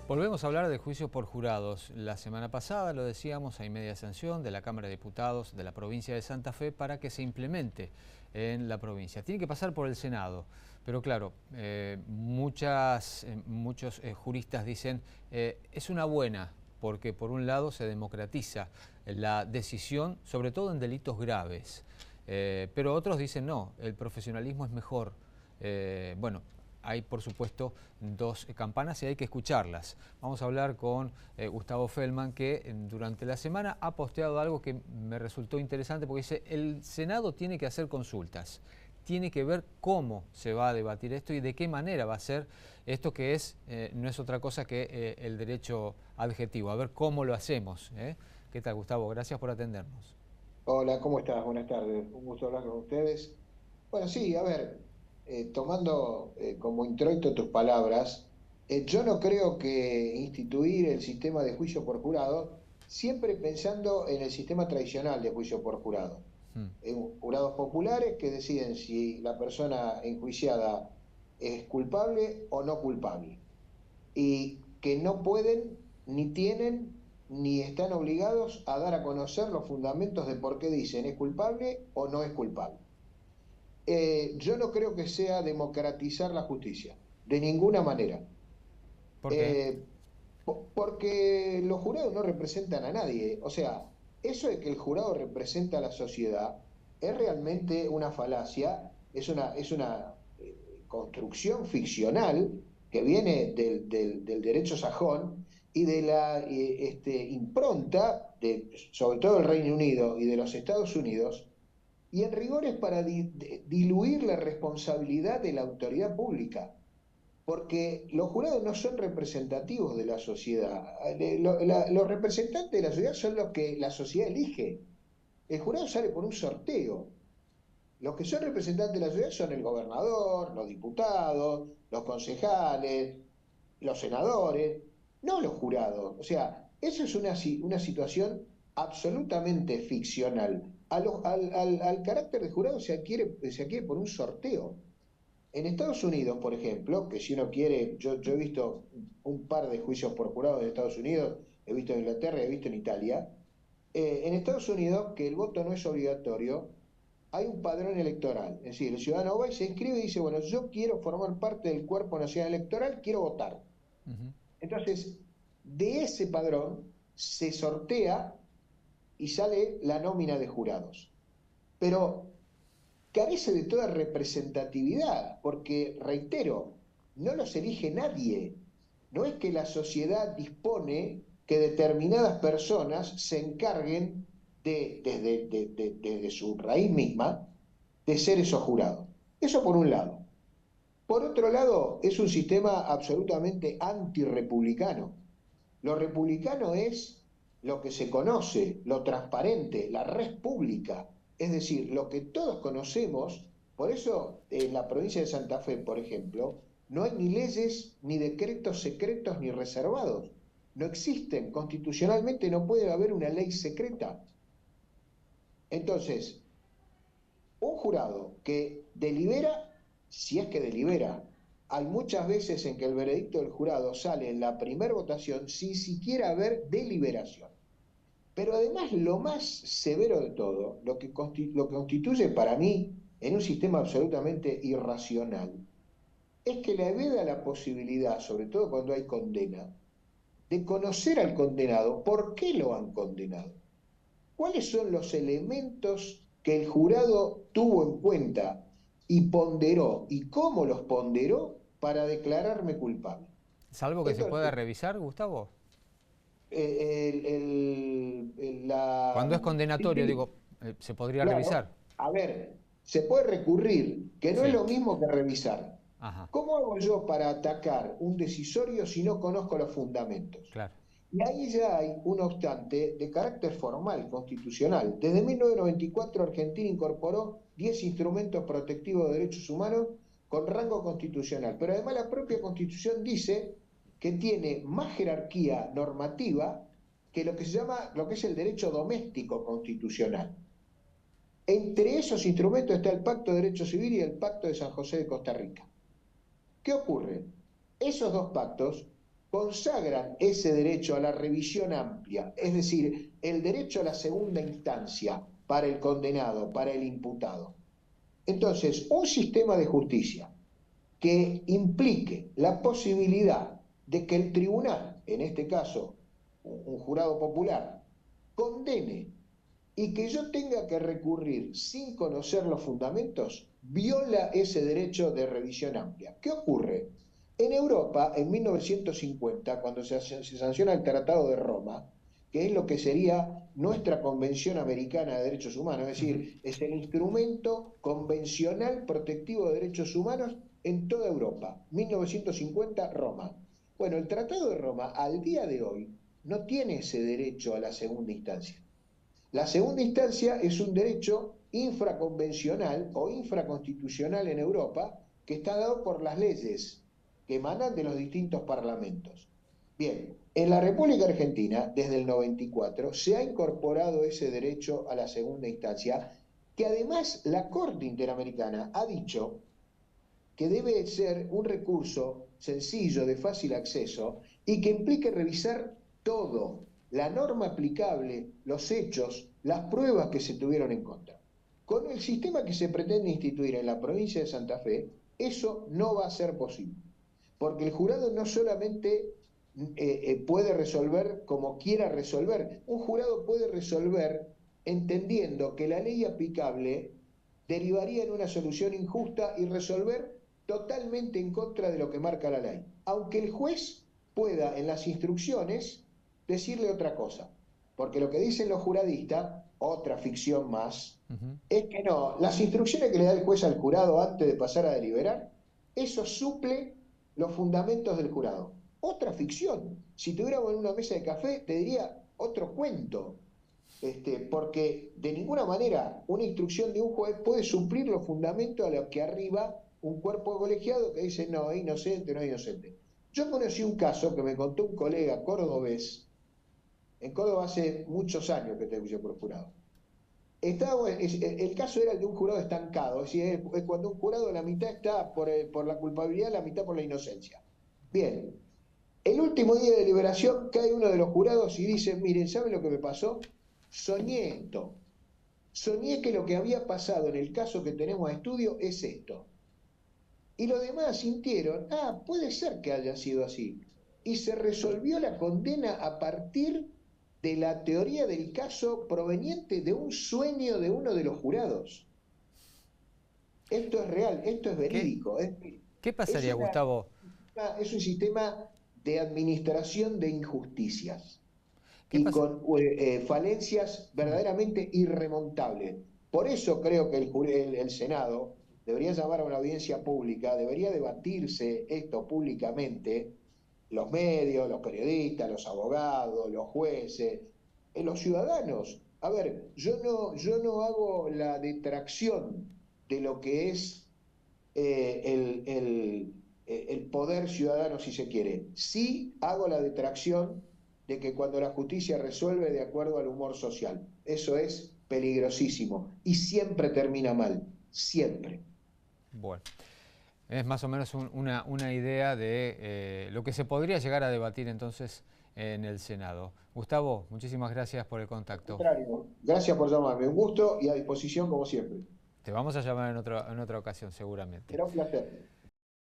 Volvemos a hablar de juicios por jurados. La semana pasada, lo decíamos, hay media sanción de la Cámara de Diputados de la provincia de Santa Fe para que se implemente en la provincia. Tiene que pasar por el Senado, pero claro, muchos juristas dicen es una buena, porque por un lado se democratiza la decisión, sobre todo en delitos graves, pero otros dicen no, el profesionalismo es mejor. Bueno, hay, por supuesto, dos campanas y hay que escucharlas. Vamos a hablar con Gustavo Feldman, que durante la semana ha posteado algo que me resultó interesante, porque dice, el Senado tiene que hacer consultas, tiene que ver cómo se va a debatir esto y de qué manera va a ser esto que es, no es otra cosa que el derecho adjetivo, a ver cómo lo hacemos. ¿Qué tal, Gustavo? Gracias por atendernos. Hola, ¿cómo estás? Buenas tardes. Un gusto hablar con ustedes. Bueno, sí, a ver, tomando como introito tus palabras, yo no creo que instituir el sistema de juicio por jurado, siempre pensando en el sistema tradicional de juicio por jurado. Mm. Jurados populares que deciden si la persona enjuiciada es culpable o no culpable y que no pueden, ni tienen, ni están obligados a dar a conocer los fundamentos de por qué dicen es culpable o no es culpable. Yo no creo que sea democratizar la justicia, de ninguna manera. ¿Por qué? Eh, Porque los jurados no representan a nadie. O sea, eso de que el jurado representa a la sociedad es realmente una falacia, es una construcción ficcional que viene del derecho sajón y de la impronta, sobre todo del Reino Unido y de los Estados Unidos, y en rigor es para diluir la responsabilidad de la autoridad pública porque los jurados no son representativos de la sociedad. Los representantes de la sociedad son los que la sociedad elige. El jurado sale por un sorteo. Los que son representantes de la sociedad son el gobernador, los diputados, los concejales, los senadores, no los jurados. O sea, eso es una situación absolutamente ficcional. Al carácter de jurado se adquiere por un sorteo. En Estados Unidos, por ejemplo, que si uno quiere, yo he visto un par de juicios por jurado en Estados Unidos, he visto en Inglaterra, he visto en Italia. En Estados Unidos, que el voto no es obligatorio, hay un padrón electoral. Es decir, el ciudadano va y se inscribe y dice, bueno, yo quiero formar parte del cuerpo nacional electoral, quiero votar. Ujú. Entonces, de ese padrón se sortea y sale la nómina de jurados. Pero carece de toda representatividad, porque, reitero, no los elige nadie. No es que la sociedad dispone que determinadas personas se encarguen desde su raíz misma, de ser esos jurados. Eso por un lado. Por otro lado, es un sistema absolutamente antirrepublicano. Lo republicano es lo que se conoce, lo transparente, la red pública, es decir, lo que todos conocemos. Por eso en la provincia de Santa Fe, por ejemplo, no hay ni leyes, ni decretos secretos, ni reservados. No existen, constitucionalmente no puede haber una ley secreta. Entonces, un jurado que delibera, si es que delibera, hay muchas veces en que el veredicto del jurado sale en la primera votación sin siquiera haber deliberación. Pero además lo más severo de todo, lo que constituye para mí en un sistema absolutamente irracional, es que le veda la posibilidad, sobre todo cuando hay condena, de conocer al condenado por qué lo han condenado. ¿Cuáles son los elementos que el jurado tuvo en cuenta y ponderó y cómo los ponderó para declararme culpable? ¿Es algo que se pueda Entonces, revisar, Gustavo? la... Cuando es Sí, condenatorio, sí, digo, ¿se podría claro. revisar? A ver, se puede recurrir, que no es Sí. lo mismo que revisar. Ajá, ¿Cómo hago yo para atacar un decisorio si no conozco los fundamentos? claro. Y ahí ya hay un obstante de carácter formal, constitucional. Desde 1994 Argentina incorporó 10 instrumentos protectivos de derechos humanos con rango constitucional. Pero además la propia Constitución dice que tiene más jerarquía normativa que lo que se llama, lo que es el derecho doméstico constitucional. Entre esos instrumentos está el Pacto de Derecho Civil y el Pacto de San José de Costa Rica. ¿Qué ocurre? Esos dos pactos consagran ese derecho a la revisión amplia, es decir, el derecho a la segunda instancia para el condenado, para el imputado. Entonces, un sistema de justicia que implique la posibilidad de que el tribunal, en este caso un jurado popular, condene y que yo tenga que recurrir sin conocer los fundamentos, viola ese derecho de revisión amplia. ¿Qué ocurre? En Europa, en 1950, cuando se sanciona el Tratado de Roma, que es lo que sería nuestra Convención Americana de Derechos Humanos, es decir, es el instrumento convencional protectivo de derechos humanos en toda Europa. 1950, Roma. Bueno, el Tratado de Roma, al día de hoy, no tiene ese derecho a la segunda instancia. La segunda instancia es un derecho infraconvencional o infraconstitucional en Europa que está dado por las leyes que emanan de los distintos parlamentos. Bien, en la República Argentina, desde el 94, se ha incorporado ese derecho a la segunda instancia, que además la Corte Interamericana ha dicho que debe ser un recurso sencillo, de fácil acceso, y que implique revisar todo, la norma aplicable, los hechos, las pruebas que se tuvieron en contra. Con el sistema que se pretende instituir en la provincia de Santa Fe, eso no va a ser posible, porque el jurado no solamente puede resolver como quiera resolver, un jurado puede resolver entendiendo que la ley aplicable derivaría en una solución injusta y resolver totalmente en contra de lo que marca la ley, aunque el juez pueda en las instrucciones decirle otra cosa, porque lo que dicen los juradistas, otra ficción más, es que no, las instrucciones que le da el juez al jurado antes de pasar a deliberar, eso suple los fundamentos del jurado. Otra ficción, si tuviéramos en una mesa de café, te diría otro cuento, porque de ninguna manera una instrucción de un juez puede suplir los fundamentos a los que arriba un cuerpo colegiado que dice no, es inocente, no es inocente. Yo conocí un caso que me contó un colega cordobés, en Córdoba hace muchos años que te escuché por jurado. El caso era el de un jurado estancado, es decir, es cuando un jurado la mitad está por la culpabilidad, la mitad por la inocencia. Bien, el último día de deliberación cae uno de los jurados y dice, miren, ¿saben lo que me pasó? Soñé esto. Soñé que lo que había pasado en el caso que tenemos a estudio es esto. Y los demás sintieron, puede ser que haya sido así. Y se resolvió la condena a partir de la teoría del caso proveniente de un sueño de uno de los jurados. Esto es real, esto es verídico. ¿Qué pasaría, Gustavo? Es un sistema de administración de injusticias y con falencias verdaderamente irremontables. Por eso creo que el Senado debería llamar a una audiencia pública, debería debatirse esto públicamente, los medios, los periodistas, los abogados, los jueces, los ciudadanos. A ver, yo no hago la detracción de lo que es el poder ciudadano, si se quiere. Sí hago la detracción de que cuando la justicia resuelve de acuerdo al humor social. Eso es peligrosísimo y siempre termina mal, siempre. Bueno, es más o menos una idea de lo que se podría llegar a debatir entonces en el Senado. Gustavo, muchísimas gracias por el contacto. Gracias por llamarme, un gusto y a disposición como siempre. Te vamos a llamar en otra ocasión seguramente. Será un placer.